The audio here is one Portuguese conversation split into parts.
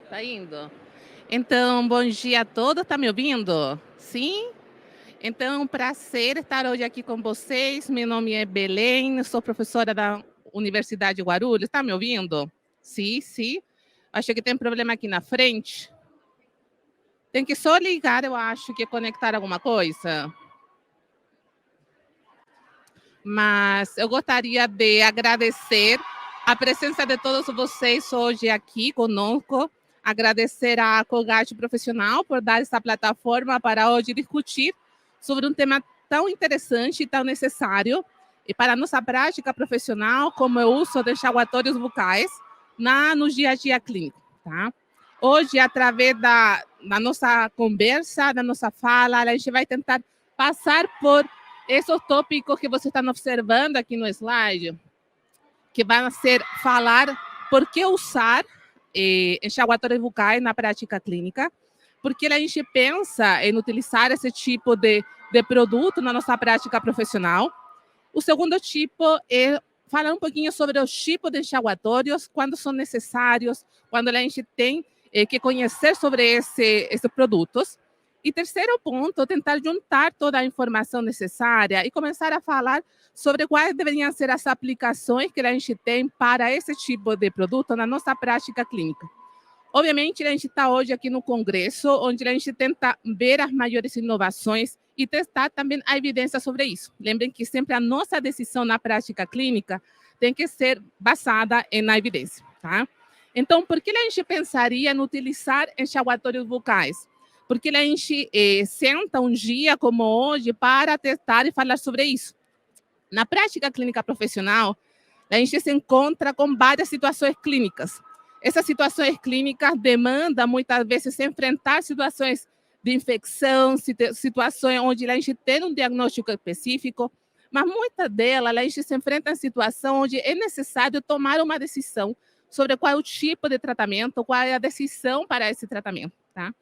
Tá indo? Então, bom dia a todos, tá me ouvindo? Sim? Então, é um prazer estar hoje aqui com vocês. Meu nome é Belém, sou professora da Universidade de Guarulhos. Tá me ouvindo? Sim, sim. Acho que tem problema aqui na frente. Tem que só ligar, eu acho, que conectar alguma coisa. Mas eu gostaria de agradecer a presença de todos vocês hoje aqui conosco, agradecer à Colgate Profissional por dar essa plataforma para hoje discutir sobre um tema tão interessante e tão necessário e para a nossa prática profissional, como é o uso de enxaguatórios bucais no dia a dia clínico, tá? Hoje, através da nossa conversa, da nossa fala, a gente vai tentar passar por esses tópicos que você está observando aqui no slide, que vão ser falar por que usar enxaguatórios bucais na prática clínica, porque a gente pensa em utilizar esse tipo de produto na nossa prática profissional. O segundo tipo é falar um pouquinho sobre os tipos de enxaguatórios, quando são necessários, quando a gente tem que conhecer sobre esses produtos. E terceiro ponto, tentar juntar toda a informação necessária e começar a falar sobre quais deveriam ser as aplicações que a gente tem para esse tipo de produto na nossa prática clínica. Obviamente, a gente está hoje aqui no Congresso, onde a gente tenta ver as maiores inovações e testar também a evidência sobre isso. Lembrem que sempre a nossa decisão na prática clínica tem que ser baseada na evidência, tá? Então, por que a gente pensaria em utilizar enxaguatórios bucais? Porque a gente senta um dia como hoje para testar e falar sobre isso. Na prática clínica profissional, a gente se encontra com várias situações clínicas. Essas situações clínicas demandam, muitas vezes, se enfrentar situações de infecção, situações onde a gente tem um diagnóstico específico, mas muitas delas a gente se enfrenta em situação onde é necessário tomar uma decisão sobre qual é o tipo de tratamento, qual é a decisão para esse tratamento, tá?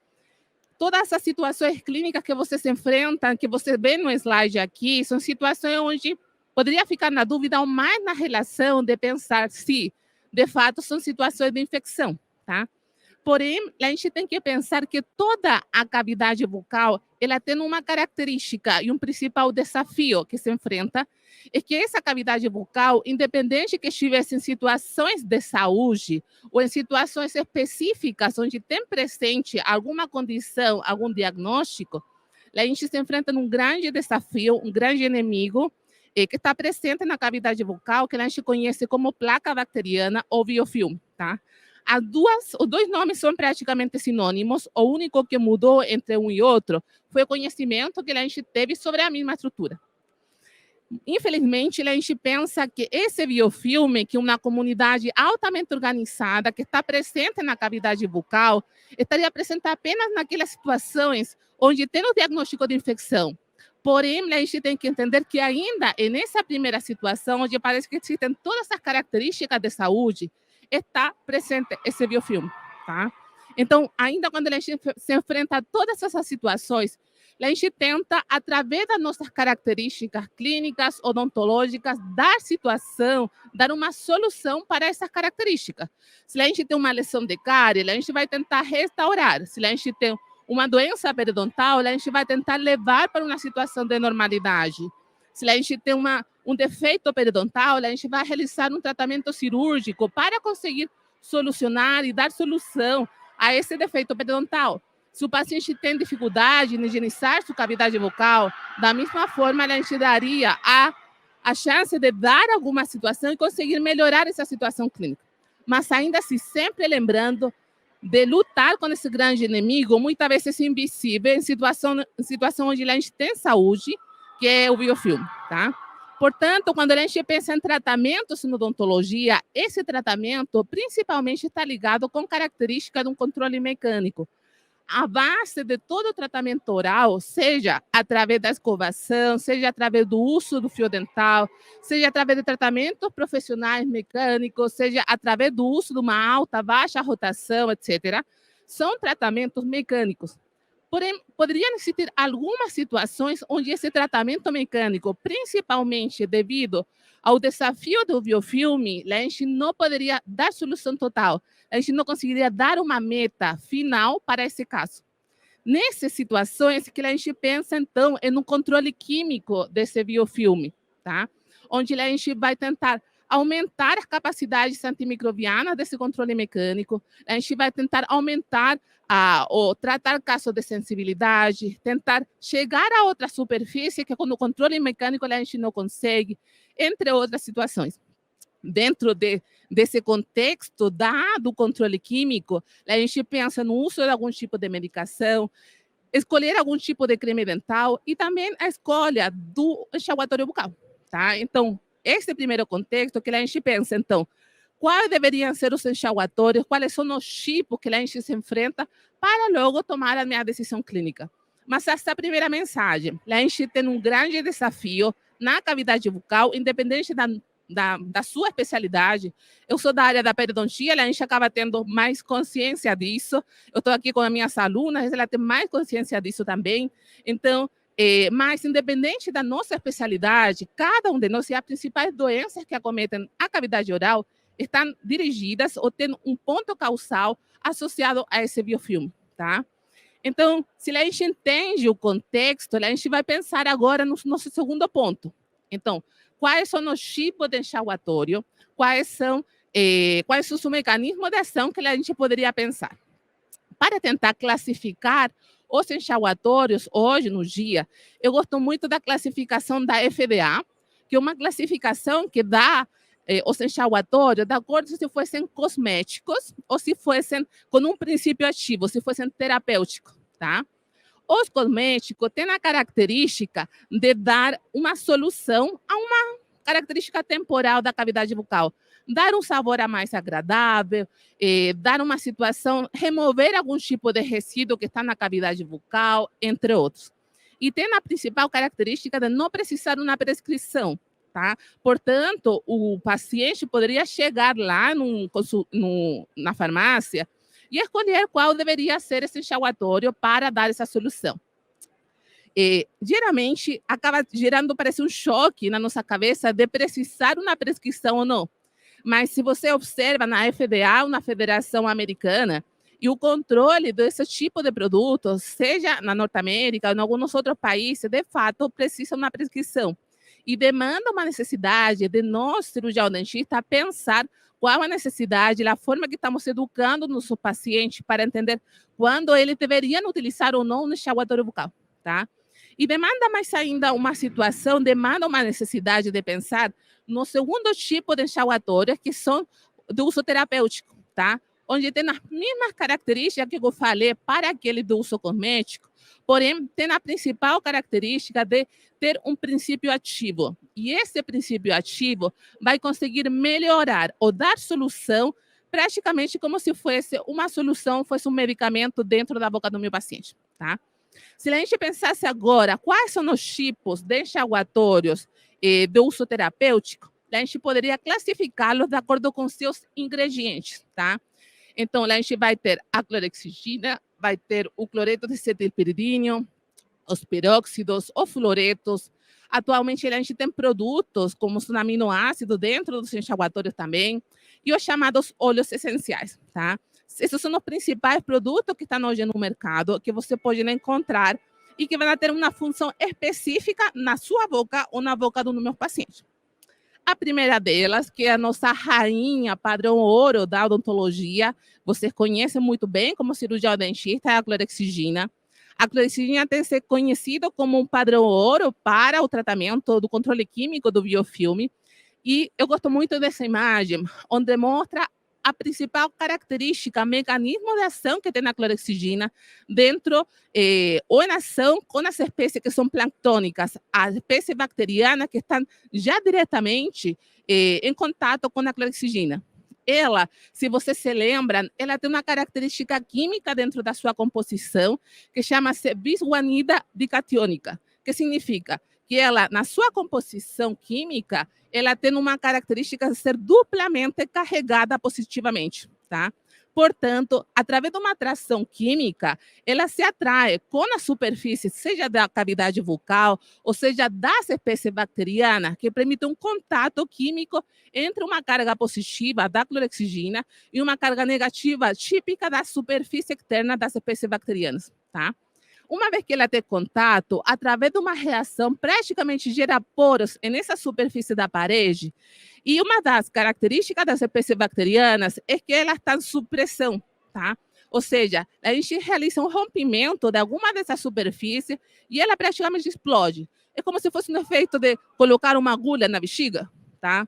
Todas essas situações clínicas que você se enfrenta, que você vê no slide aqui, são situações onde poderia ficar na dúvida ou mais na relação de pensar se, de fato, são situações de infecção, tá? Porém, a gente tem que pensar que toda a cavidade bucal, ela tem uma característica e um principal desafio que se enfrenta, é que essa cavidade bucal, independente que estivesse em situações de saúde ou em situações específicas onde tem presente alguma condição, algum diagnóstico, a gente se enfrenta num grande desafio, um grande inimigo, que está presente na cavidade bucal, que a gente conhece como placa bacteriana ou biofilme, tá? Os dois nomes são praticamente sinônimos, o único que mudou entre um e outro foi o conhecimento que a gente teve sobre a mesma estrutura. Infelizmente, a gente pensa que esse biofilme, que uma comunidade altamente organizada, que está presente na cavidade bucal, estaria presente apenas naquelas situações onde tem o diagnóstico de infecção. Porém, a gente tem que entender que ainda é nessa primeira situação, onde parece que existem todas as características de saúde, está presente esse biofilme, tá? Então, ainda quando a gente se enfrenta a todas essas situações, a gente tenta, através das nossas características clínicas, odontológicas, dar situação, dar uma solução para essas características. Se a gente tem uma lesão de cárie, a gente vai tentar restaurar. Se a gente tem uma doença periodontal, a gente vai tentar levar para uma situação de normalidade. Se a gente tem um defeito periodontal, a gente vai realizar um tratamento cirúrgico para conseguir solucionar e dar solução a esse defeito periodontal. Se o paciente tem dificuldade em higienizar sua cavidade bucal, da mesma forma, a gente daria a chance de dar alguma situação e conseguir melhorar essa situação clínica. Mas ainda assim, sempre lembrando de lutar com esse grande inimigo, muitas vezes invisível, em situação onde a gente tem saúde, que é o biofilme, tá? Portanto, quando a gente pensa em tratamentos em odontologia, esse tratamento principalmente está ligado com características de um controle mecânico. A base de todo o tratamento oral, seja através da escovação, seja através do uso do fio dental, seja através de tratamentos profissionais mecânicos, seja através do uso de uma alta, baixa rotação, etc., são tratamentos mecânicos. Porém, poderiam existir algumas situações onde esse tratamento mecânico, principalmente devido ao desafio do biofilme, a gente não poderia dar solução total, a gente não conseguiria dar uma meta final para esse caso. Nessas situações que a gente pensa, então, em um controle químico desse biofilme, tá? Onde a gente vai tentar aumentar as capacidades antimicrobianas desse controle mecânico, a gente vai tentar aumentar ou tratar casos de sensibilidade, tentar chegar a outra superfície que com o controle mecânico a gente não consegue, entre outras situações. Dentro desse contexto do controle químico, a gente pensa no uso de algum tipo de medicação, escolher algum tipo de creme dental e também a escolha do enxaguatório bucal, tá? Então, esse é o primeiro contexto que a gente pensa, então, quais deveriam ser os enxaguatórios, quais são os tipos que a gente se enfrenta para logo tomar a minha decisão clínica. Mas essa é a primeira mensagem. A gente tem um grande desafio na cavidade bucal, independente da sua especialidade. Eu sou da área da periodontia, a gente acaba tendo mais consciência disso. Eu estou aqui com as minhas alunas, ela tem mais consciência disso também. Então, mas independente da nossa especialidade, cada um de nós, e as principais doenças que acometem a cavidade oral estão dirigidas ou têm um ponto causal associado a esse biofilme, tá? Então, se a gente entende o contexto, a gente vai pensar agora no nosso segundo ponto. Então, quais são os tipos de enxaguatório, quais são os mecanismos de ação que a gente poderia pensar. Para tentar classificar os enxaguatórios hoje no dia, eu gosto muito da classificação da FDA, que é uma classificação que dá os enxaguatórios de acordo se fossem cosméticos ou se fossem com um princípio ativo, se fossem terapêuticos, tá? Os cosméticos têm a característica de dar uma solução a uma característica temporal da cavidade bucal. Dar um sabor a mais agradável, dar uma situação, remover algum tipo de resíduo que está na cavidade bucal, entre outros. E tem a principal característica de não precisar uma prescrição, tá? Portanto, o paciente poderia chegar lá na farmácia e escolher qual deveria ser esse enxaguatório para dar essa solução. Geralmente, acaba gerando, parece um choque na nossa cabeça de precisar uma prescrição ou não. Mas se você observa na FDA, ou na Federação Americana, e o controle desse tipo de produtos, seja na Norte-América ou em alguns outros países, de fato, precisa uma prescrição. E demanda uma necessidade de nós, cirurgião dentista, pensar qual a necessidade, a forma que estamos educando o nosso paciente para entender quando ele deveria utilizar ou não o enxaguatório bucal, tá? E demanda mais ainda uma situação, demanda uma necessidade de pensar no segundo tipo de enxaguatórios, que são do uso terapêutico, tá? Onde tem as mesmas características que eu falei para aquele do uso cosmético, porém tem a principal característica de ter um princípio ativo. E esse princípio ativo vai conseguir melhorar ou dar solução praticamente como se fosse uma solução, fosse um medicamento dentro da boca do meu paciente, tá? Se a gente pensasse agora quais são os tipos de enxaguatórios de uso terapêutico, a gente poderia classificá-los de acordo com seus ingredientes, tá? Então, a gente vai ter a clorexidina, vai ter o cloreto de cetilpiridínio, os peróxidos, os fluoretos. Atualmente, a gente tem produtos como os aminoácidos dentro dos enxaguatórios também, e os chamados óleos essenciais, tá? Esses são os principais produtos que estão hoje no mercado, que você pode encontrar e que vão ter uma função específica na sua boca ou na boca do meu paciente. A primeira delas, que é a nossa rainha padrão ouro da odontologia, você conhece muito bem como cirurgião dentista, é a clorexidina. A clorexidina tem que ser conhecida como um padrão ouro para o tratamento do controle químico do biofilme. E eu gosto muito dessa imagem, onde mostra a principal característica, mecanismo de ação que tem na clorexidina dentro ou em ação com as espécies que são planctônicas, as espécies bacterianas que estão já diretamente em contato com a clorexidina. Ela, se você se lembra, ela tem uma característica química dentro da sua composição que chama-se bisguanida dicatiônica, que significa que ela, na sua composição química, ela tem uma característica de ser duplamente carregada positivamente, tá? Portanto, através de uma atração química, ela se atrai com a superfície, seja da cavidade bucal, ou seja, das espécies bacterianas, que permitem um contato químico entre uma carga positiva da clorexidina e uma carga negativa típica da superfície externa das espécies bacterianas, tá? Uma vez que ela tem contato, através de uma reação, praticamente gera poros nessa superfície da parede. E uma das características das espécies bacterianas é que elas estão sob pressão, tá? Ou seja, a gente realiza um rompimento de alguma dessas superfícies e ela praticamente explode. É como se fosse um efeito de colocar uma agulha na bexiga, tá?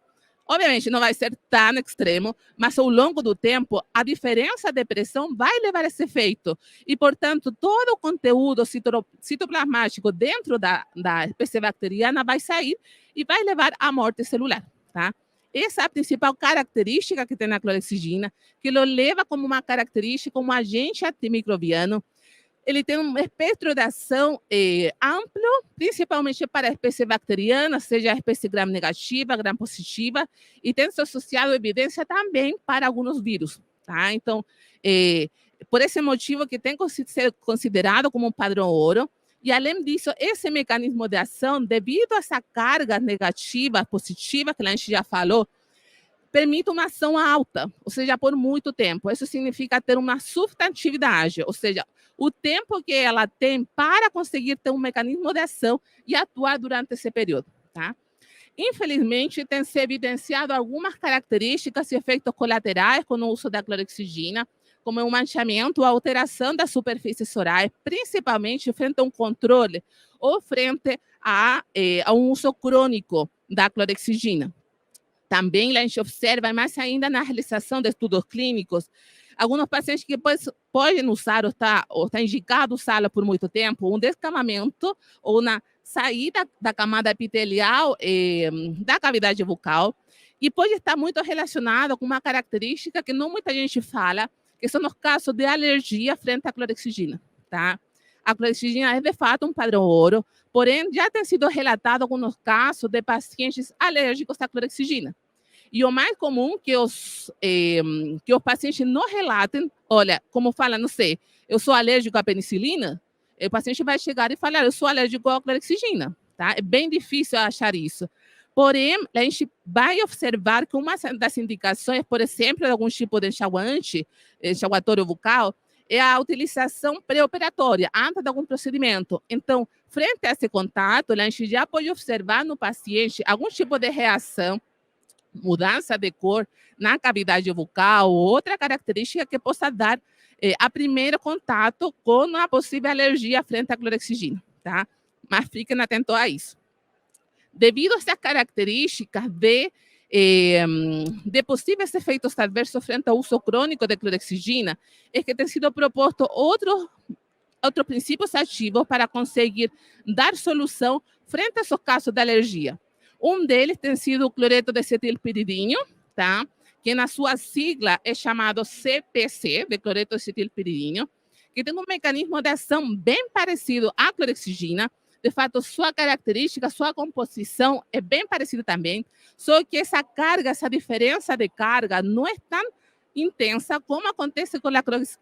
Obviamente, não vai ser tão extremo, mas ao longo do tempo, a diferença de pressão vai levar a esse efeito. E, portanto, todo o conteúdo citoplasmático dentro da espécie bacteriana vai sair e vai levar à morte celular, tá? Essa é a principal característica que tem a clorexidina, que o leva como uma característica, como agente antimicrobiano. Ele tem um espectro de ação amplo, principalmente para a espécie bacteriana, seja a espécie gram-negativa, gram-positiva, e tem se associado evidência também para alguns vírus, tá? Então, por esse motivo que tem que ser considerado como um padrão ouro, e além disso, esse mecanismo de ação, devido a essa carga negativa, positiva, que a gente já falou, permite uma ação alta, ou seja, por muito tempo. Isso significa ter uma substantividade, ou seja, o tempo que ela tem para conseguir ter um mecanismo de ação e atuar durante esse período, tá? Infelizmente, tem se evidenciado algumas características e efeitos colaterais com o uso da clorexidina, como o manchamento, a alteração da superfície orais, principalmente frente a um controle ou frente a um uso crônico da clorexidina. Também a gente observa, mais ainda na realização de estudos clínicos, alguns pacientes que podem usar ou está indicado usá-la por muito tempo, um descamamento ou na saída da camada epitelial da cavidade bucal, e pode estar muito relacionado com uma característica que não muita gente fala, que são os casos de alergia frente à clorexidina, tá? A clorexidina é, de fato, um padrão ouro, porém, já tem sido relatado alguns casos de pacientes alérgicos à clorexidina. E o mais comum que os pacientes não relatem, olha, como fala, não sei, eu sou alérgico à penicilina, o paciente vai chegar e falar, eu sou alérgico à clorexidina, tá? É bem difícil achar isso. Porém, a gente vai observar que uma das indicações, por exemplo, de algum tipo de enxaguante, enxaguatório bucal, é a utilização pré-operatória, antes de algum procedimento. Então, frente a esse contato, a gente já pode observar no paciente algum tipo de reação, mudança de cor na cavidade bucal, ou outra característica que possa dar a primeiro contato com uma possível alergia frente à clorexidina, tá? Mas fiquem atentos a isso. Devido a essas características de possíveis efeitos adversos frente ao uso crônico de clorexidina, é que tem sido proposto outros princípios ativos para conseguir dar solução frente a esses casos de alergia. Um deles tem sido o cloreto de acetilpiridínio, tá? Que na sua sigla é chamado CPC, de cloreto de acetilpiridínio, que tem um mecanismo de ação bem parecido à clorexidina. De fato, sua característica, sua composição é bem parecida também, só que essa carga, essa diferença de carga não é tão intensa como acontece com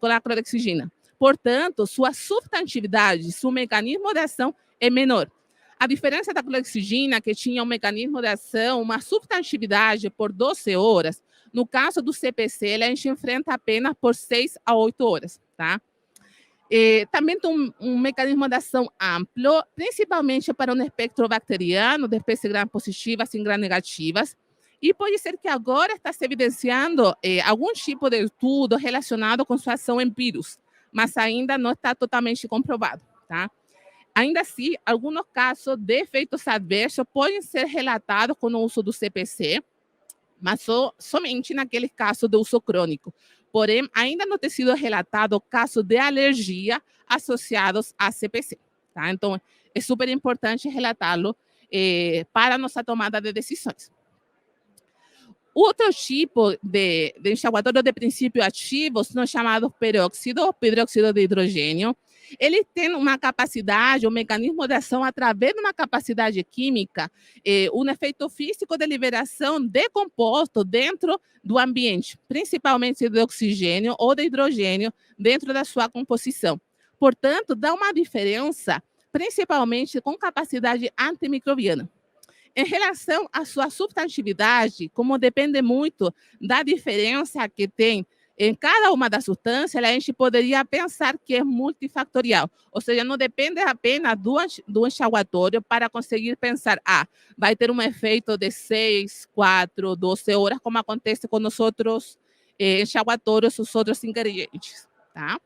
a clorexidina. Portanto, sua substantividade, seu mecanismo de ação é menor. A diferença da clorexidina, que tinha um mecanismo de ação, uma substantividade por 12 horas, no caso do CPC, a gente enfrenta apenas por 6 a 8 horas, tá? Também tem um mecanismo de ação amplo, principalmente para um espectro bacteriano, de espécies gram-positivas e gram-negativas, e pode ser que agora está se evidenciando algum tipo de estudo relacionado com sua ação em vírus, mas ainda não está totalmente comprovado, tá? Ainda assim, alguns casos de efeitos adversos podem ser relatados com o uso do CPC, mas somente naquele caso de uso crônico. Porém, ainda não tem sido relatado casos de alergia associados a CPC, tá? Então, é super importante relatá-lo para a nossa tomada de decisões. Outro tipo de enxaguador de princípio ativo são chamados peróxido de hidrogênio. Ele tem uma capacidade, um mecanismo de ação através de uma capacidade química, um efeito físico de liberação de composto dentro do ambiente, principalmente de oxigênio ou de hidrogênio dentro da sua composição. Portanto, dá uma diferença, principalmente com capacidade antimicrobiana. Em relação à sua substantividade, como depende muito da diferença que tem em cada uma das substâncias, a gente poderia pensar que é multifactorial, ou seja, não depende apenas do enxaguatório para conseguir pensar, vai ter um efeito de 6, 4, 12 horas, como acontece com os outros enxaguatórios, os outros ingredientes, tá?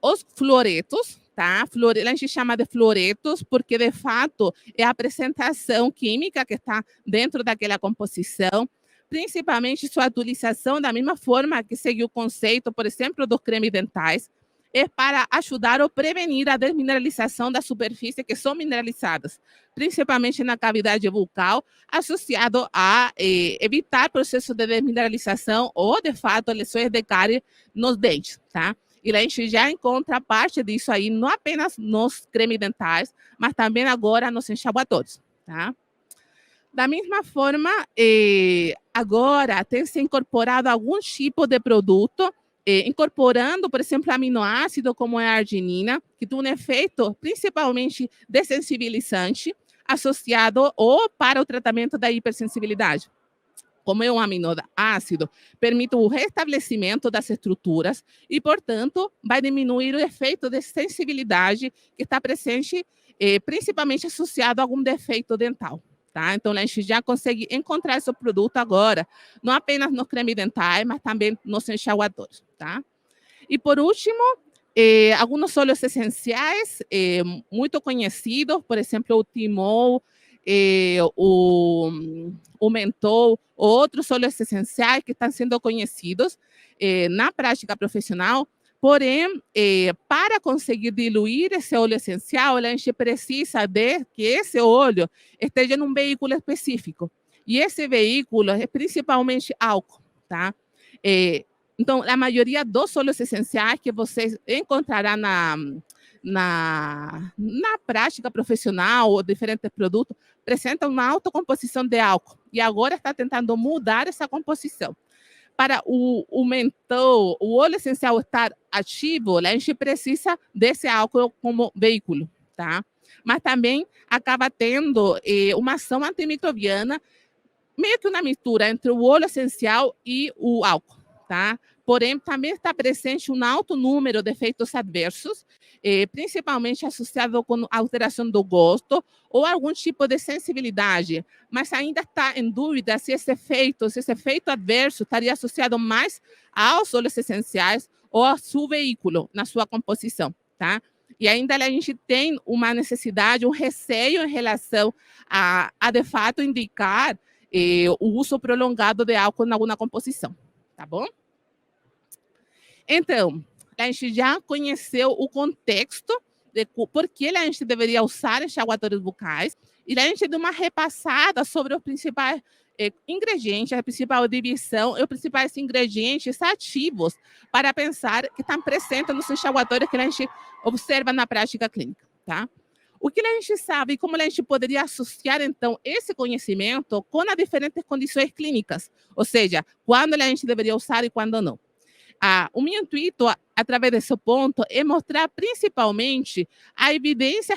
Os fluoretos, tá? A gente chama de fluoretos porque, de fato, é a apresentação química que está dentro daquela composição, principalmente sua utilização da mesma forma que segue o conceito, por exemplo, dos cremes dentais, é para ajudar ou prevenir a desmineralização da superfície que são mineralizadas, principalmente na cavidade bucal, associado a evitar processo de desmineralização ou, de fato, lesões de cárie nos dentes, tá? E a gente já encontra parte disso aí, não apenas nos cremes dentais, mas também agora nos enxaguadores, tá? Da mesma forma, agora tem se incorporado algum tipo de produto, incorporando, por exemplo, aminoácido, como é a arginina, que tem um efeito principalmente dessensibilizante, associado ou para o tratamento da hipersensibilidade. Como é um aminoácido, permite o restabelecimento das estruturas e, portanto, vai diminuir o efeito de sensibilidade que está presente, principalmente associado a algum defeito dental. Tá? Então, a gente já consegue encontrar esse produto agora, não apenas no creme dental, mas também nos enxaguadores. Tá? E, por último, alguns óleos essenciais muito conhecidos, por exemplo, o timol, o mentol, outros óleos essenciais que estão sendo conhecidos na prática profissional. Porém, para conseguir diluir esse óleo essencial, a gente precisa de que esse óleo esteja num veículo específico. E esse veículo é principalmente álcool, tá? Então, a maioria dos óleos essenciais que vocês encontrarão na prática profissional ou diferentes produtos apresentam uma alta composição de álcool. E agora está tentando mudar essa composição. Para o mentol, o óleo essencial estar ativo, a gente precisa desse álcool como veículo, tá? Mas também acaba tendo uma ação antimicrobiana, meio que uma mistura entre o óleo essencial e o álcool, tá? Porém, também está presente um alto número de efeitos adversos, principalmente associado com alteração do gosto ou algum tipo de sensibilidade, mas ainda está em dúvida se esse efeito adverso estaria associado mais aos óleos essenciais ou ao seu veículo na sua composição, tá? E ainda a gente tem uma necessidade, um receio em relação a de fato, indicar o uso prolongado de álcool em alguma composição, tá bom? Então, a gente já conheceu o contexto de por que a gente deveria usar enxaguadores bucais e a gente deu uma repassada sobre os principais ingredientes, a principal divisão e os principais ingredientes ativos para pensar que estão presentes nos enxaguadores que a gente observa na prática clínica, tá? O que a gente sabe e como a gente poderia associar, então, esse conhecimento com as diferentes condições clínicas, ou seja, quando a gente deveria usar e quando não. O meu intuito, através desse ponto, é mostrar principalmente a evidência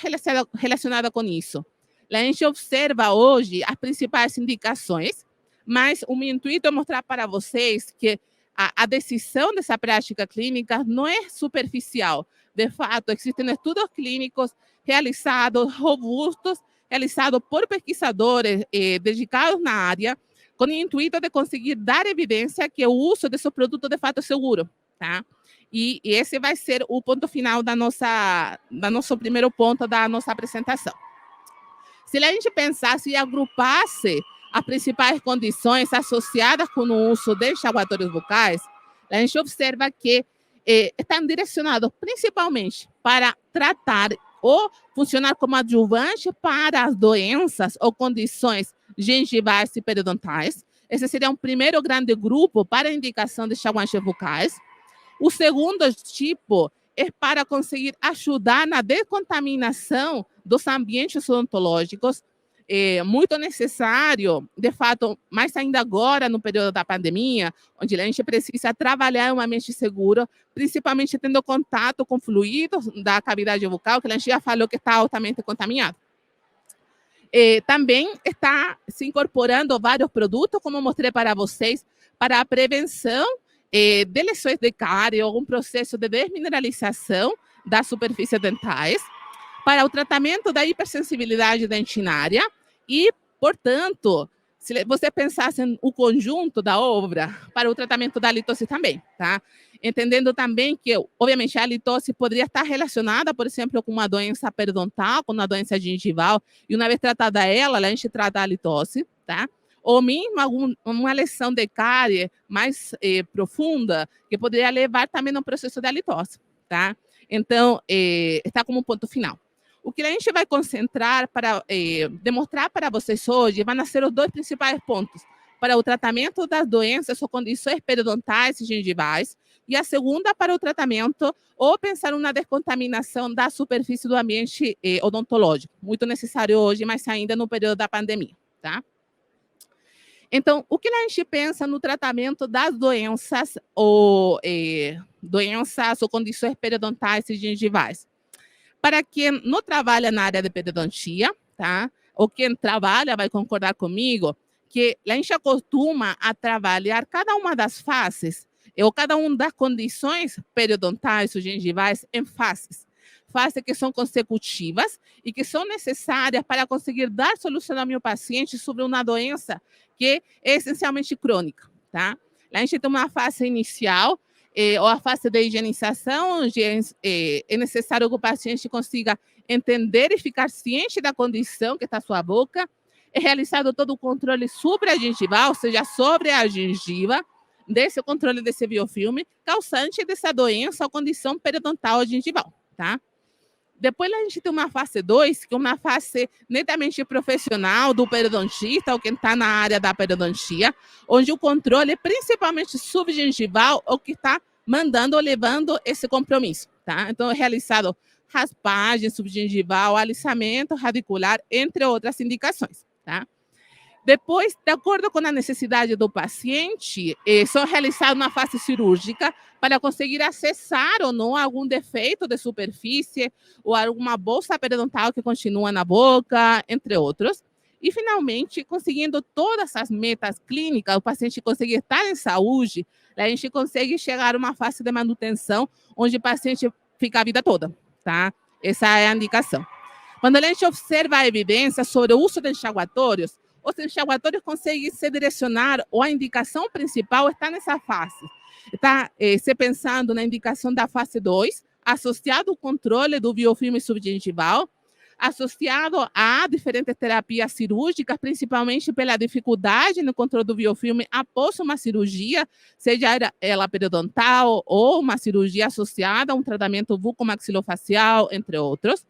relacionada com isso. A gente observa hoje as principais indicações, mas o meu intuito é mostrar para vocês que a decisão dessa prática clínica não é superficial. De fato, existem estudos clínicos realizados, robustos, realizados por pesquisadores dedicados na área, com o intuito de conseguir dar evidência que o uso desse produto de fato é seguro, tá? E esse vai ser o ponto final da nosso primeiro ponto da nossa apresentação. Se a gente pensasse e agrupasse as principais condições associadas com o uso de enxaguadores bucais, a gente observa que estão direcionados principalmente para tratar ou funcionar como adjuvante para as doenças ou condições gengivais e periodontais. Esse seria um primeiro grande grupo para a indicação de enxaguantes bucais. O segundo tipo é para conseguir ajudar na descontaminação dos ambientes odontológicos. É muito necessário, de fato, mais ainda agora no período da pandemia, onde a gente precisa trabalhar um ambiente seguro, principalmente tendo contato com fluidos da cavidade bucal, que a gente já falou que está altamente contaminado. Também está se incorporando vários produtos, como mostrei para vocês, para a prevenção de lesões de cárie ou um processo de desmineralização das superfícies dentais, para o tratamento da hipersensibilidade dentinária e, portanto, se você pensasse no conjunto da obra, para o tratamento da litose também, tá? Entendendo também que, obviamente, a litose poderia estar relacionada, por exemplo, com uma doença periodontal, com uma doença gengival, e uma vez tratada ela, a gente trata a litose, tá? Ou mesmo uma lesão de cárie mais profunda, que poderia levar também a um processo de halitose, tá? Então, está como um ponto final. O que a gente vai concentrar para demonstrar para vocês hoje vão ser os dois principais pontos para o tratamento das doenças ou condições periodontais e gengivais, e a segunda para o tratamento ou pensar na descontaminação da superfície do ambiente odontológico, muito necessário hoje, mas ainda no período da pandemia, tá? Então, o que a gente pensa no tratamento das doenças ou condições periodontais e gengivais? Para quem não trabalha na área de periodontia, tá? Ou quem trabalha vai concordar comigo que a gente acostuma a trabalhar cada uma das faces ou cada uma das condições periodontais ou gengivais em fases que são consecutivas e que são necessárias para conseguir dar solução ao meu paciente sobre uma doença que é essencialmente crônica, tá? A gente tem uma fase inicial, ou a fase de higienização, onde é necessário que o paciente consiga entender e ficar ciente da condição que está à sua boca. É realizado todo o controle supragengival, ou seja, sobre a gengiva, desse controle desse biofilme, causante dessa doença ou condição periodontal ou gengival, tá? Depois a gente tem uma fase 2, que é uma fase netamente profissional do periodontista, ou quem está na área da periodontia, onde o controle é principalmente subgengival, ou que está mandando ou levando esse compromisso, tá? Então, é realizado raspagem subgengival, alisamento radicular, entre outras indicações, tá? Depois, de acordo com a necessidade do paciente, são realizados na fase cirúrgica para conseguir acessar ou não algum defeito de superfície ou alguma bolsa periodontal que continua na boca, entre outros. E, finalmente, conseguindo todas as metas clínicas, o paciente conseguir estar em saúde, a gente consegue chegar a uma fase de manutenção, onde o paciente fica a vida toda, tá? Essa é a indicação. Quando a gente observa a evidência sobre o uso de enxaguatórios, os enxaguatórios conseguem se direcionar, ou a indicação principal está nessa fase. Está se pensando na indicação da fase 2, associado ao controle do biofilme subgengival, associado a diferentes terapias cirúrgicas, principalmente pela dificuldade no controle do biofilme após uma cirurgia, seja ela periodontal ou uma cirurgia associada a um tratamento bucomaxilofacial, entre outros,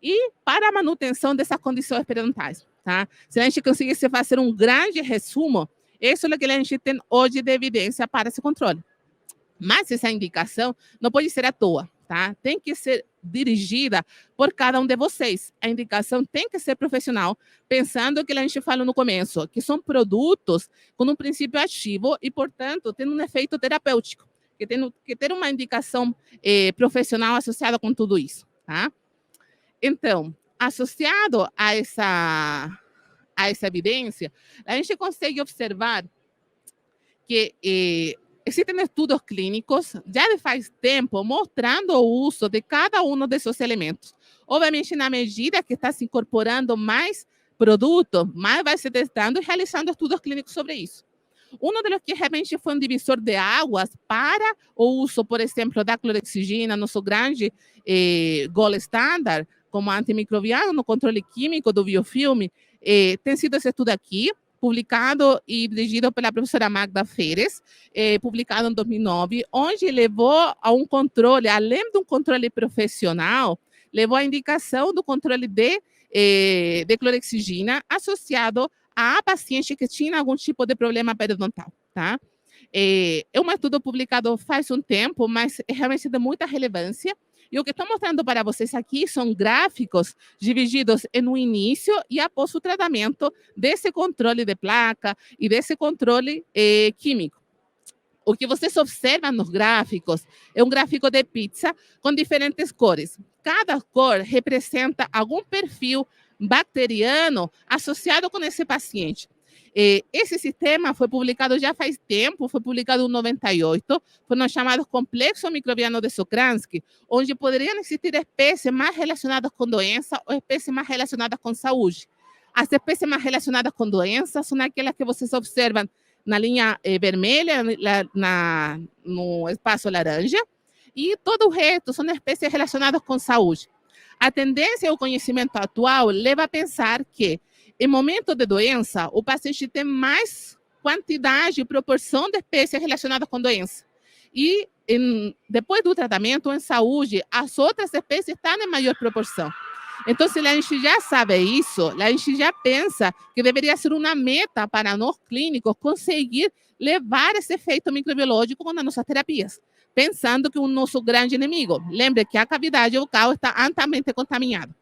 e para a manutenção dessas condições periodontais. Tá? Se a gente conseguisse fazer um grande resumo, isso é o que a gente tem hoje de evidência para esse controle. Mas essa indicação não pode ser à toa, tá? Tem que ser dirigida por cada um de vocês. A indicação tem que ser profissional, pensando o que a gente falou no começo, que são produtos com um princípio ativo e, portanto, tem um efeito terapêutico, que tem que ter uma indicação profissional associada com tudo isso, tá? Então, associado a essa evidência, a gente consegue observar que existem estudos clínicos já de faz tempo mostrando o uso de cada um desses elementos. Obviamente, na medida que está se incorporando mais produto, mais vai se testando e realizando estudos clínicos sobre isso. Um dos que realmente foi um divisor de águas para o uso, por exemplo, da clorexidina, nosso grande gold standard, como antimicrobiano no controle químico do biofilme, tem sido esse estudo aqui, publicado e dirigido pela professora Magda Feres, publicado em 2009, onde levou a um controle, além de um controle profissional, levou à indicação do controle de clorexidina associado a paciente que tinha algum tipo de problema periodontal, tá? É um estudo publicado faz um tempo, mas é realmente de muita relevância. E o que estou mostrando para vocês aqui são gráficos divididos no início e após o tratamento desse controle de placa e desse controle químico. O que vocês observam nos gráficos é um gráfico de pizza com diferentes cores. Cada cor representa algum perfil bacteriano associado com esse paciente. Esse sistema foi publicado já faz tempo, foi publicado em 98, foram chamados complexo microbiano de Sokransky, onde poderiam existir espécies mais relacionadas com doença ou espécies mais relacionadas com saúde. As espécies mais relacionadas com doença são aquelas que vocês observam na linha vermelha, no espaço laranja, e todo o resto são espécies relacionadas com saúde. A tendência ao conhecimento atual leva a pensar que, em momento de doença, o paciente tem mais quantidade e proporção de espécies relacionadas com doença. E, depois do tratamento, em saúde, as outras espécies estão em maior proporção. Então, se a gente já sabe isso, a gente já pensa que deveria ser uma meta para nós clínicos conseguir levar esse efeito microbiológico nas nossas terapias, pensando que o nosso grande inimigo, lembre que a cavidade bucal está altamente contaminada.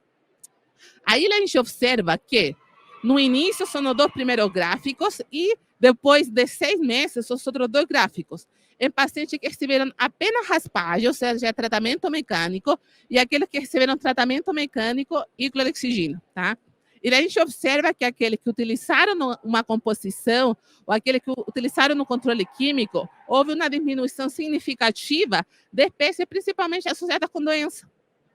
Aí a gente observa que no início são os 2 primeiros gráficos e depois de 6 meses os outros 2 gráficos. Em pacientes que receberam apenas raspagem, ou seja, tratamento mecânico, e aqueles que receberam tratamento mecânico e clorexidina, tá? E a gente observa que aqueles que utilizaram uma composição ou aqueles que utilizaram no controle químico, houve uma diminuição significativa de espécies principalmente associadas com doença,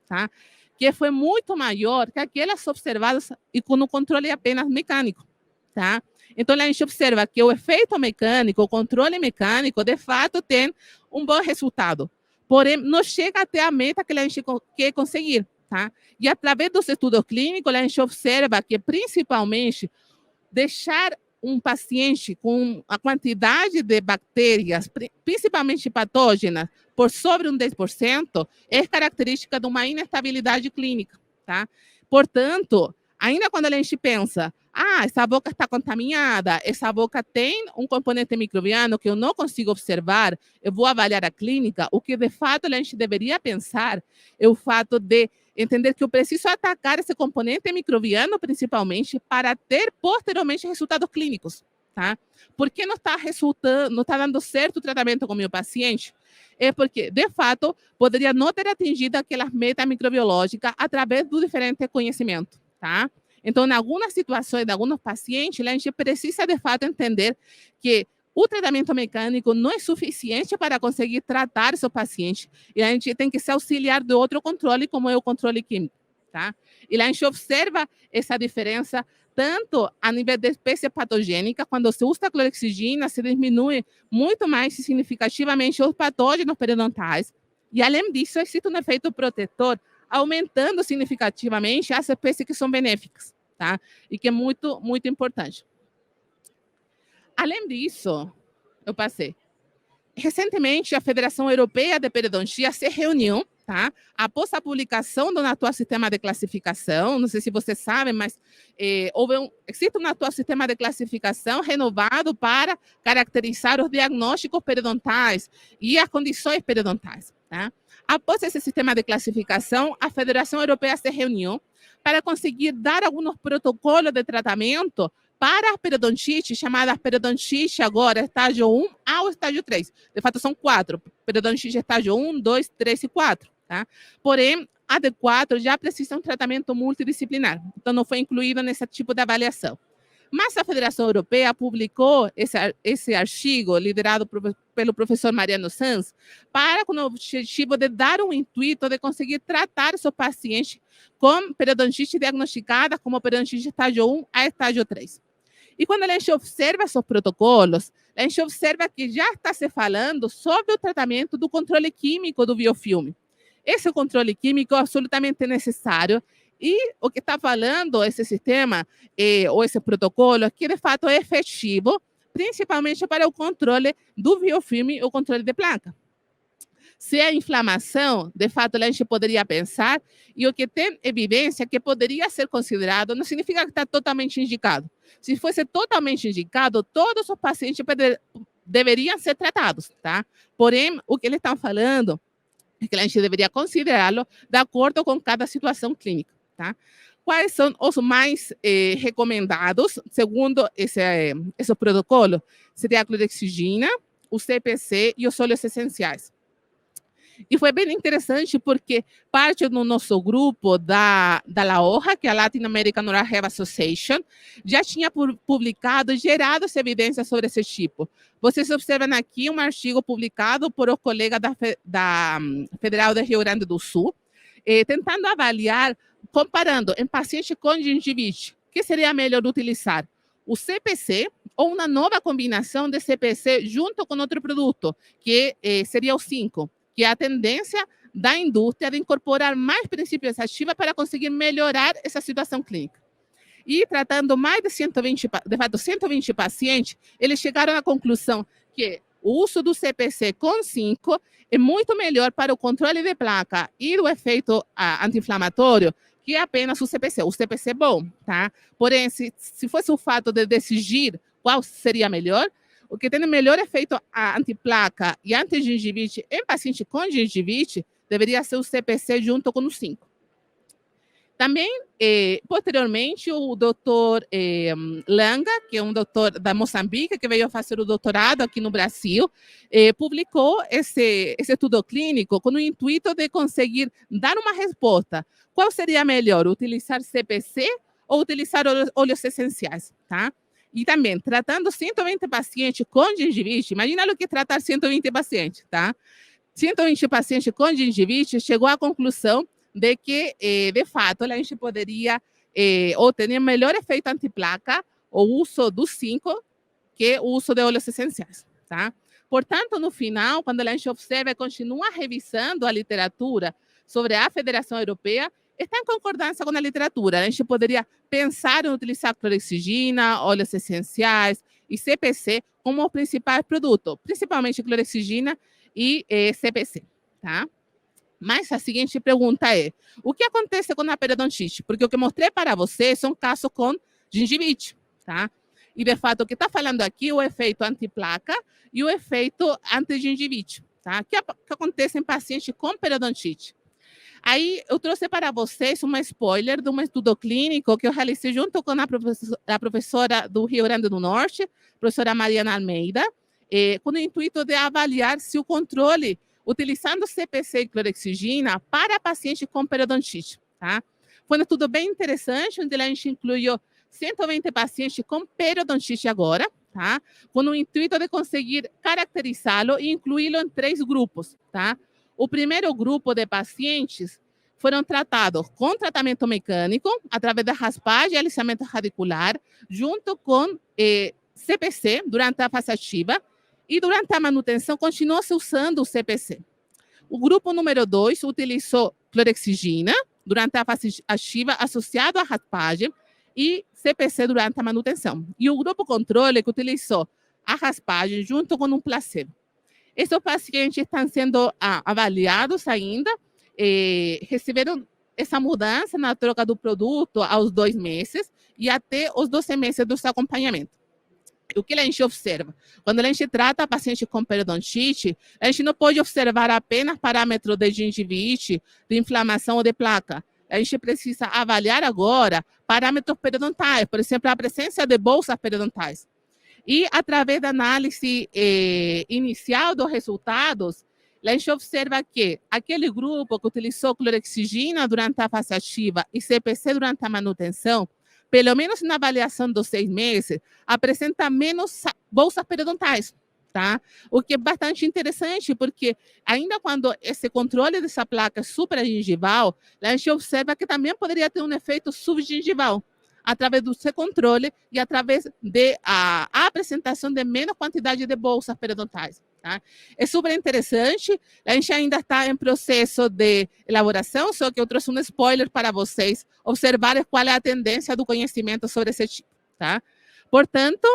tá? Que foi muito maior que aquelas observadas e com o controle apenas mecânico, tá? Então, a gente observa que o efeito mecânico, o controle mecânico, de fato, tem um bom resultado. Porém, não chega até a meta que a gente quer conseguir, tá? E através dos estudos clínicos, a gente observa que, principalmente, deixar um paciente com a quantidade de bactérias, principalmente patógenas, por sobre 10%, é característica de uma inestabilidade clínica, tá? Portanto, ainda quando a gente pensa, essa boca está contaminada, essa boca tem um componente microbiano que eu não consigo observar, eu vou avaliar a clínica, o que de fato a gente deveria pensar é o fato de entender que eu preciso atacar esse componente microbiano, principalmente, para ter posteriormente resultados clínicos, tá? Por que não está resultando, não está dando certo o tratamento com o meu paciente? É porque, de fato, poderia não ter atingido aquelas metas microbiológicas através do diferente conhecimento, tá? Então, em algumas situações de alguns pacientes, a gente precisa, de fato, entender que o tratamento mecânico não é suficiente para conseguir tratar seu paciente e a gente tem que se auxiliar de outro controle, como é o controle químico, tá? E a gente observa essa diferença tanto a nível de espécie patogênica, quando se usa a clorexidina, se diminui muito mais significativamente os patógenos periodontais. E, além disso, existe um efeito protetor, aumentando significativamente as espécies que são benéficas, tá? E que é muito, muito importante. Além disso, eu passei. Recentemente, a Federação Europeia de Periodontia se reuniu, tá? Após a publicação do atual sistema de classificação, não sei se vocês sabem, mas existe um atual sistema de classificação renovado para caracterizar os diagnósticos periodontais e as condições periodontais, tá? Após esse sistema de classificação, a Federação Europeia se reuniu para conseguir dar alguns protocolos de tratamento para a periodontite, chamada periodontite agora, estágio 1 ao estágio 3. De fato, são 4. Periodontite estágio 1, 2, 3 e 4. Tá? Porém, a de 4 já precisa de um tratamento multidisciplinar. Então, não foi incluído nesse tipo de avaliação. Mas a Federação Europeia publicou esse artigo, liderado pelo professor Mariano Sanz, com o objetivo de dar um intuito de conseguir tratar seu paciente com periodontite diagnosticada como periodontite estágio 1 a estágio 3. E quando a gente observa esses protocolos, a gente observa que já está se falando sobre o tratamento do controle químico do biofilme. Esse controle químico é absolutamente necessário e o que está falando esse sistema ou esse protocolo é que, de fato, é efetivo, principalmente para o controle do biofilme e o controle de placa. se a inflamação, de fato, a gente poderia pensar, e o que tem evidência que poderia ser considerado, não significa que está totalmente indicado. Se fosse totalmente indicado, todos os pacientes deveriam ser tratados, tá? Porém, o que eles estão falando é que a gente deveria considerá-lo de acordo com cada situação clínica, tá? Quais são os mais recomendados, segundo esse protocolo? Seria a clorexidina, o CPC e os óleos essenciais. E foi bem interessante porque parte do nosso grupo da LAOHA, que é a Latin American Oral Health Association, já tinha publicado e gerado evidências sobre esse tipo. Vocês observam aqui um artigo publicado por um colega da Federal do Rio Grande do Sul, tentando avaliar, comparando em pacientes com gengivite, o que seria melhor utilizar? O CPC ou uma nova combinação de CPC junto com outro produto, que seria o 5, que é a tendência da indústria de incorporar mais princípios ativos para conseguir melhorar essa situação clínica. E tratando mais de 120 pacientes, eles chegaram à conclusão que o uso do CPC com 5 é muito melhor para o controle de placa e do efeito anti-inflamatório que apenas o CPC. O CPC é bom, tá? Porém, se fosse o fato de decidir qual seria melhor, o que tem melhor efeito antiplaca e antigengivite em paciente com gengivite deveria ser o CPC junto com o 5. Também, posteriormente, o doutor Langa, que é um doutor da Moçambique, que veio fazer o doutorado aqui no Brasil, publicou esse estudo clínico com o intuito de conseguir dar uma resposta. Qual seria melhor, utilizar CPC ou utilizar óleos essenciais, tá? E também, tratando 120 pacientes com gengivite, imagina o que tratar 120 pacientes, tá? 120 pacientes com gengivite chegou à conclusão de que, de fato, a gente poderia obter melhor efeito antiplaca o uso do 5 que o uso de óleos essenciais, tá? Portanto, no final, quando a gente observa e continua revisando a literatura sobre a Federação Europeia, está em concordância com a literatura. A gente poderia pensar em utilizar clorexidina, óleos essenciais e CPC como os principais produtos, principalmente clorexidina e CPC, tá? Mas a seguinte pergunta é, o que acontece com a periodontite? Porque o que eu mostrei para vocês são casos com gengivite, tá? E, de fato, o que está falando aqui é o efeito antiplaca e o efeito antigengivite, tá? Que acontece em pacientes com periodontite. Aí, eu trouxe para vocês uma spoiler de um estudo clínico que eu realizei junto com a professora do Rio Grande do Norte, professora Mariana Almeida, com o intuito de avaliar se o controle, utilizando CPC e clorexidina, para pacientes com periodontite, tá? Foi um estudo bem interessante, onde a gente incluiu 120 pacientes com periodontite agora, tá? Com o intuito de conseguir caracterizá-lo e incluí-lo em 3 grupos, tá? O primeiro grupo de pacientes foram tratados com tratamento mecânico, através da raspagem e alisamento radicular, junto com CPC durante a fase ativa, e durante a manutenção continuou-se usando o CPC. O grupo número 2 utilizou clorexidina durante a fase ativa associado à raspagem e CPC durante a manutenção. E o grupo controle que utilizou a raspagem junto com um placebo. Esses pacientes estão sendo avaliados ainda, receberam essa mudança na troca do produto aos 2 meses e até os 12 meses do seu acompanhamento. O que a gente observa? Quando a gente trata paciente com periodontite, a gente não pode observar apenas parâmetros de gengivite, de inflamação ou de placa. A gente precisa avaliar agora parâmetros periodontais, por exemplo, a presença de bolsas periodontais. E, através da análise inicial dos resultados, a gente observa que aquele grupo que utilizou clorexidina durante a fase ativa e CPC durante a manutenção, pelo menos na avaliação dos 6 meses, apresenta menos bolsas periodontais, tá? O que é bastante interessante, porque ainda quando esse controle dessa placa supragengival, a gente observa que também poderia ter um efeito subgengival, através do seu controle e através da apresentação de menos quantidade de bolsas periodontais. Tá? É super interessante, a gente ainda está em processo de elaboração, só que eu trouxe um spoiler para vocês observarem qual é a tendência do conhecimento sobre esse tipo. Tá? Portanto,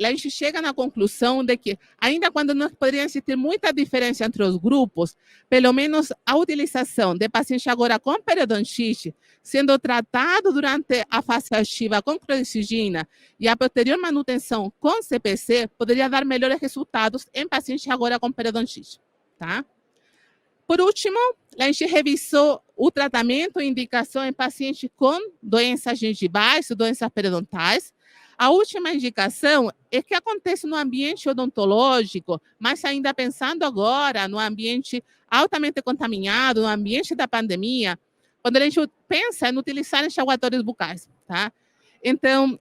a gente chega na conclusão de que, ainda quando não poderia existir muita diferença entre os grupos, pelo menos a utilização de paciente agora com periodontite, sendo tratado durante a fase ativa com clorexidina e a posterior manutenção com CPC, poderia dar melhores resultados em pacientes agora com periodontite, tá? Por último, a gente revisou o tratamento e indicação em pacientes com doenças gengivais, doenças periodontais. A última indicação é que acontece no ambiente odontológico, mas ainda pensando agora no ambiente altamente contaminado, no ambiente da pandemia, quando a gente pensa em utilizar enxaguadores bucais, tá? Então,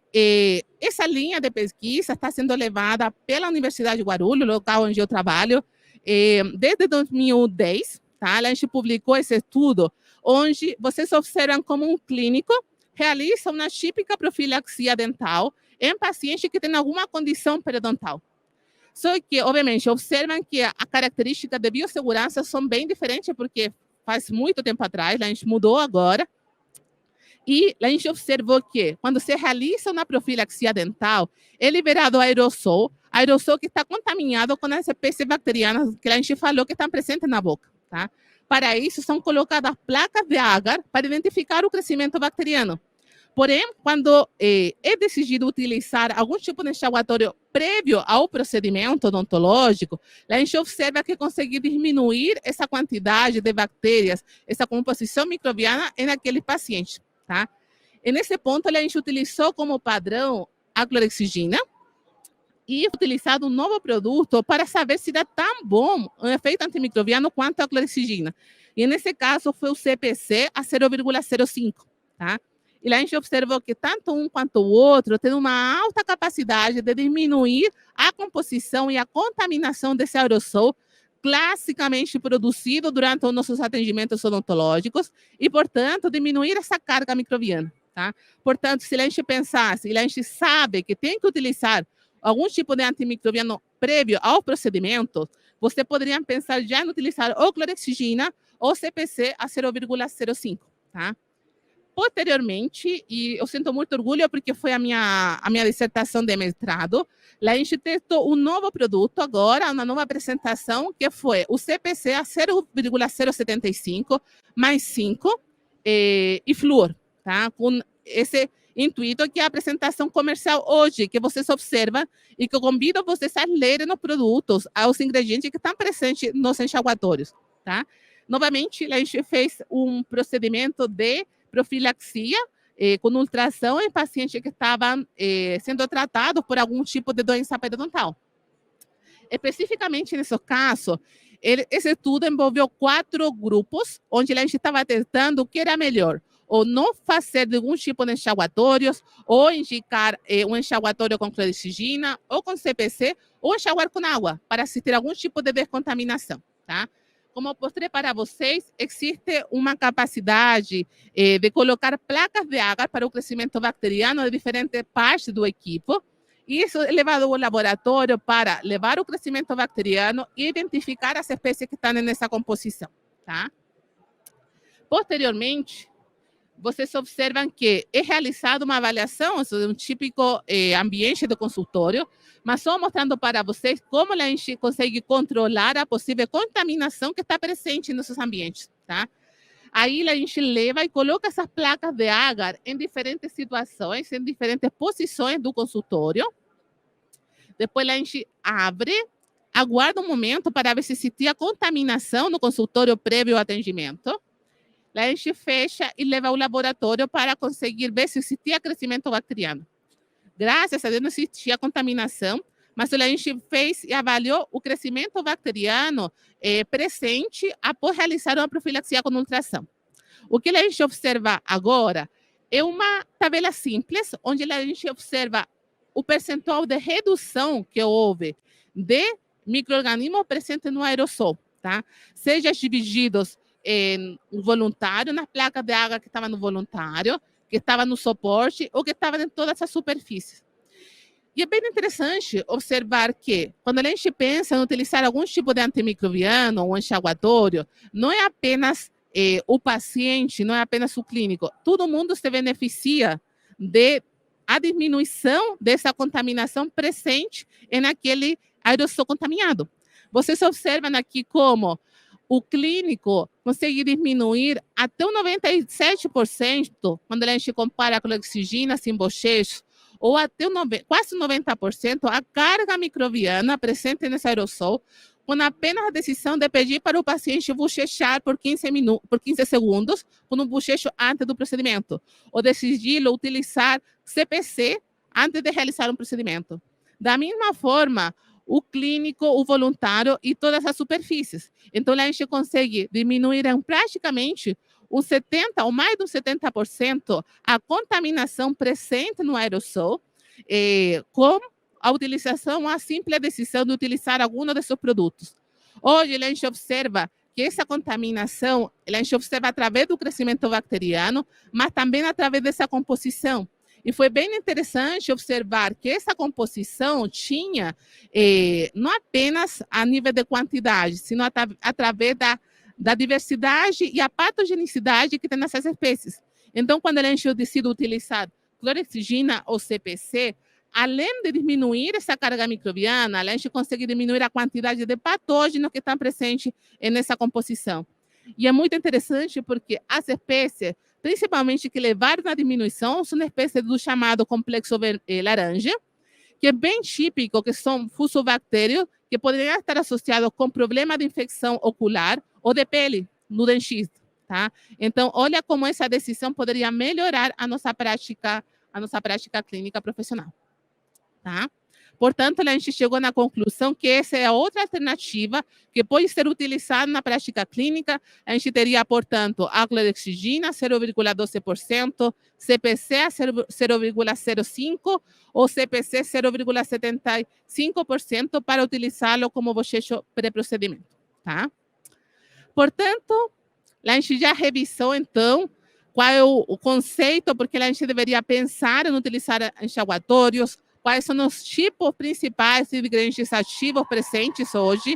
essa linha de pesquisa está sendo levada pela Universidade de Guarulhos, local onde eu trabalho, desde 2010, tá? A gente publicou esse estudo, onde vocês observam como um clínico realiza uma típica profilaxia dental em pacientes que têm alguma condição periodontal. Só que, obviamente, observam que a característica de biossegurança são bem diferentes, porque faz muito tempo atrás, a gente mudou agora, e a gente observou que, quando se realiza uma profilaxia dental, é liberado aerossol que está contaminado com as espécies bacterianas que a gente falou que estão presentes na boca, tá? Para isso, são colocadas placas de agar para identificar o crescimento bacteriano. Porém, quando é decidido utilizar algum tipo de enxaguatório prévio ao procedimento odontológico, a gente observa que consegue diminuir essa quantidade de bactérias, essa composição microbiana em aquele paciente, tá? E nesse ponto, a gente utilizou como padrão a clorexidina e utilizado um novo produto para saber se dá tão bom um efeito antimicrobiano quanto a clorexidina. E nesse caso, foi o CPC a 0,05, tá? E a gente observou que tanto um quanto o outro têm uma alta capacidade de diminuir a composição e a contaminação desse aerossol classicamente produzido durante os nossos atendimentos odontológicos e, portanto, diminuir essa carga microbiana, tá? Portanto, se a gente pensasse, e a gente sabe que tem que utilizar algum tipo de antimicrobiano prévio ao procedimento, você poderia pensar já em utilizar ou clorexidina ou CPC a 0,05, tá? Posteriormente, e eu sinto muito orgulho porque foi a minha dissertação de mestrado, a gente testou um novo produto agora, uma nova apresentação, que foi o CPC a 0,075 mais 5 e flúor, tá? Com esse intuito que é a apresentação comercial hoje, que vocês observam e que eu convido vocês a lerem nos produtos, aos ingredientes que estão presentes nos enxaguatórios, tá? Novamente, a gente fez um procedimento de profilaxia com ultrassom em pacientes que estavam sendo tratados por algum tipo de doença periodontal. Especificamente nesse caso, esse estudo envolveu 4 grupos, onde a gente estava testando o que era melhor, ou não fazer algum tipo de enxaguatórios, ou indicar um enxaguatório com clorexidina, ou com CPC, ou enxaguar com água, para assistir algum tipo de descontaminação, tá? Como eu mostrei para vocês, existe uma capacidade de colocar placas de agar para o crescimento bacteriano de diferentes partes do equipo. E isso é levado ao laboratório para levar o crescimento bacteriano e identificar as espécies que estão nessa composição, tá? Posteriormente, vocês observam que é realizada uma avaliação de um típico ambiente de consultório, mas só mostrando para vocês como a gente consegue controlar a possível contaminação que está presente nesses ambientes, tá? Aí a gente leva e coloca essas placas de agar em diferentes situações, em diferentes posições do consultório. Depois a gente abre, aguarda um momento para ver se existia contaminação no consultório prévio ao atendimento. A gente fecha e leva ao laboratório para conseguir ver se existia crescimento bacteriano. Graças a Deus não existia contaminação, mas a gente fez e avaliou o crescimento bacteriano presente após realizar uma profilaxia com ultrassom. O que a gente observa agora é uma tabela simples, onde a gente observa o percentual de redução que houve de micro-organismos presentes no aerossol, tá? Seja divididos um voluntário, nas placas de água que estava no voluntário, que estava no suporte ou que estava em todas as superfícies. E é bem interessante observar que, quando a gente pensa em utilizar algum tipo de antimicrobiano ou enxaguatório, não é apenas o paciente, não é apenas o clínico. Todo mundo se beneficia de a diminuição dessa contaminação presente naquele aerossol contaminado. Vocês observam aqui como o clínico consegue diminuir até 97% quando a gente compara com a oxigina sem bochecho, ou até quase 90% a carga microbiana presente nesse aerossol, com apenas a decisão de pedir para o paciente bochechar por 15 segundos, com um bochecho antes do procedimento, ou decidir utilizar CPC antes de realizar um procedimento. Da mesma forma, o clínico, o voluntário e todas as superfícies. Então, a gente consegue diminuir em praticamente uns 70% ou mais de 70% a contaminação presente no aerossol, com a utilização, a simples decisão de utilizar algum desses produtos. Hoje, a gente observa que essa contaminação, a gente observa através do crescimento bacteriano, mas também através dessa composição. E foi bem interessante observar que essa composição tinha, não apenas a nível de quantidade, sino através da diversidade e a patogenicidade que tem nessas espécies. Então, quando a gente decide utilizar clorexidina ou CPC, além de diminuir essa carga microbiana, a gente consegue diminuir a quantidade de patógenos que estão presentes nessa composição. E é muito interessante porque as espécies, principalmente que levaram à diminuição, são espécies do chamado complexo laranja, que é bem típico, que são fusobactérios, que poderiam estar associados com problema de infecção ocular ou de pele no dentista, tá? Então, olha como essa decisão poderia melhorar a nossa prática clínica profissional, tá? Portanto, a gente chegou na conclusão que essa é a outra alternativa que pode ser utilizada na prática clínica. A gente teria, portanto, a clorexidina, 0,12%, CPC, 0,05% ou CPC, 0,75% para utilizá-lo como bochecho pré-procedimento, tá? Portanto, a gente já revisou, então, qual é o conceito, porque a gente deveria pensar em utilizar enxaguatórios, quais são os tipos principais de ingredientes ativos presentes hoje,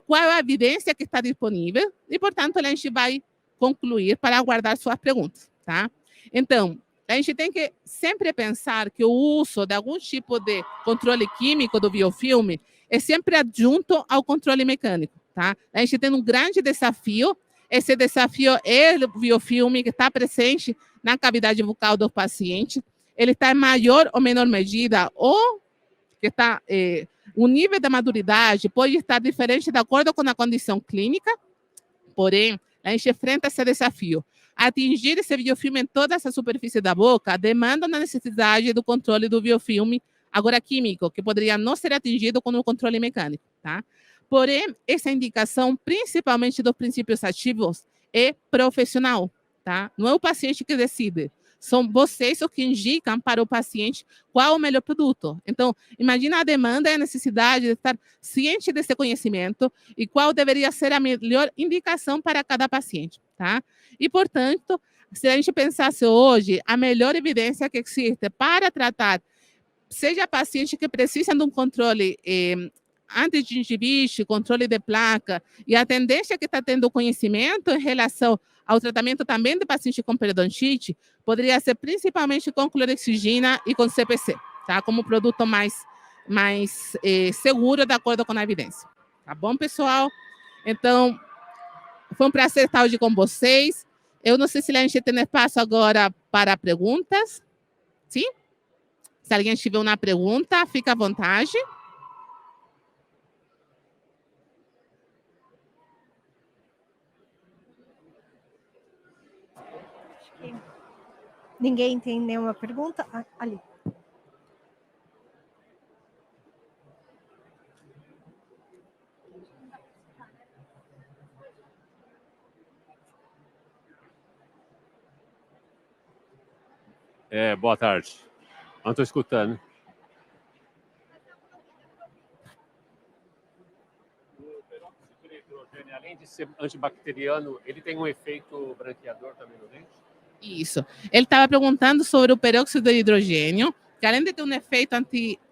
qual é a evidência que está disponível, e, portanto, a gente vai concluir para aguardar suas perguntas, tá? Então, a gente tem que sempre pensar que o uso de algum tipo de controle químico do biofilme é sempre adjunto ao controle mecânico, tá? A gente tem um grande desafio, esse desafio é o biofilme que está presente na cavidade bucal do paciente, ele está em maior ou menor medida, ou que está, o nível da maturidade pode estar diferente de acordo com a condição clínica, porém, a gente enfrenta esse desafio. Atingir esse biofilme em toda essa superfície da boca demanda a necessidade do controle do biofilme, agora químico, que poderia não ser atingido com o controle mecânico, tá? Porém, essa indicação, principalmente dos princípios ativos, é profissional, tá? Não é o paciente que decide. São vocês os que indicam para o paciente qual é o melhor produto. Então, imagina a demanda e a necessidade de estar ciente desse conhecimento e qual deveria ser a melhor indicação para cada paciente, tá? E, portanto, se a gente pensasse hoje, a melhor evidência que existe para tratar, seja paciente que precisa de um controle antigengivite, controle de placa, e a tendência que está tendo conhecimento em relação ao tratamento também de paciente com periodontite, poderia ser principalmente com clorexidina e com CPC, tá? Como produto mais seguro, de acordo com a evidência. Tá bom, pessoal? Então, foi um prazer estar hoje com vocês. Eu não sei se a gente tem espaço agora para perguntas. Sim? Se alguém tiver uma pergunta, fica à vontade. Ninguém tem nenhuma pergunta? Ali. Boa tarde. Não estou escutando. O peróxido de hidrogênio, além de ser antibacteriano, ele tem um efeito branqueador também no dente? Isso. Ele estava perguntando sobre o peróxido de hidrogênio, que além de ter um efeito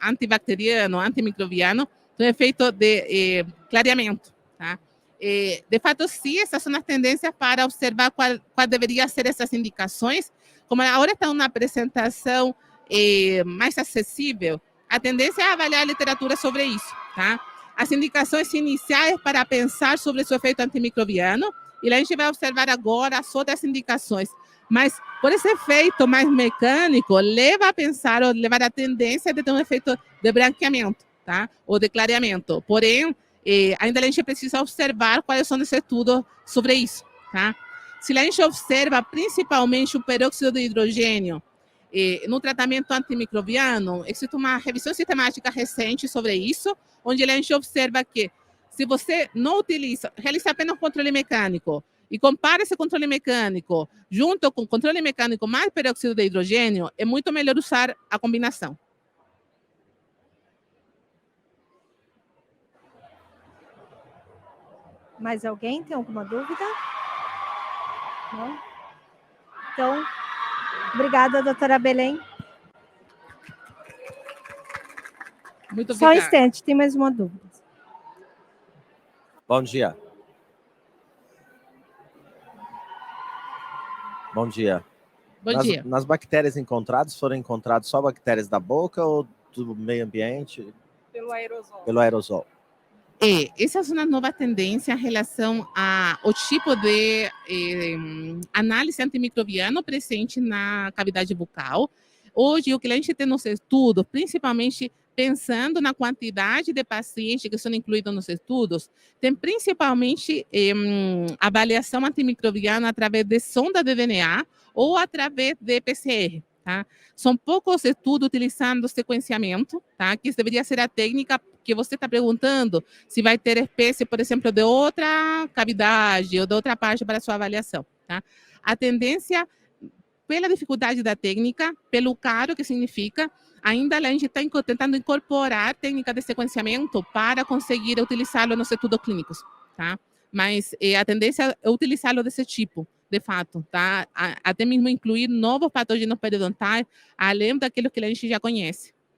antibacteriano, antimicrobiano, tem um efeito de clareamento, tá? De fato, sim, essas são as tendências para observar qual deveria ser essas indicações. Como agora está uma apresentação mais acessível, a tendência é avaliar a literatura sobre isso, tá? As indicações iniciais para pensar sobre seu efeito antimicrobiano, e a gente vai observar agora as outras indicações. Mas, por esse efeito mais mecânico, leva a pensar ou levar a tendência de ter um efeito de branqueamento, tá? Ou de clareamento. Porém, ainda a gente precisa observar quais são os estudos sobre isso, tá? Se a gente observa principalmente o peróxido de hidrogênio no tratamento antimicrobiano, existe uma revisão sistemática recente sobre isso, onde a gente observa que se você não utiliza, realiza apenas controle mecânico e compara esse controle mecânico junto com o controle mecânico mais peróxido de hidrogênio, é muito melhor usar a combinação. Mais alguém tem alguma dúvida? Não? Então, obrigada, doutora Belém. Muito Só um obrigada. instante, tem mais uma dúvida. Bom dia. Bom dia. Bom dia. Nas bactérias encontradas, foram encontradas só bactérias da boca ou do meio ambiente? Pelo aerosol. Pelo aerosol. Essa é uma nova tendência em relação ao tipo de análise antimicrobiano presente na cavidade bucal. Hoje, o que a gente tem nos estudos, principalmente pensando na quantidade de pacientes que são incluídos nos estudos, tem principalmente avaliação antimicrobiana através de sonda de DNA ou através de PCR. Tá? São poucos estudos utilizando sequenciamento, tá? Que deveria ser a técnica que você está perguntando, se vai ter espécie, por exemplo, de outra cavidade ou de outra parte para sua avaliação. Tá? A tendência, pela dificuldade da técnica, pelo caro que significa, ainda a gente está tentando incorporar técnica de sequenciamento para conseguir utilizá-lo nos estudos clínicos. Tá? Mas a tendência é utilizá-lo desse tipo, de fato, tá? Até mesmo incluir novos patógenos periodontais, além daqueles que a gente já conhece.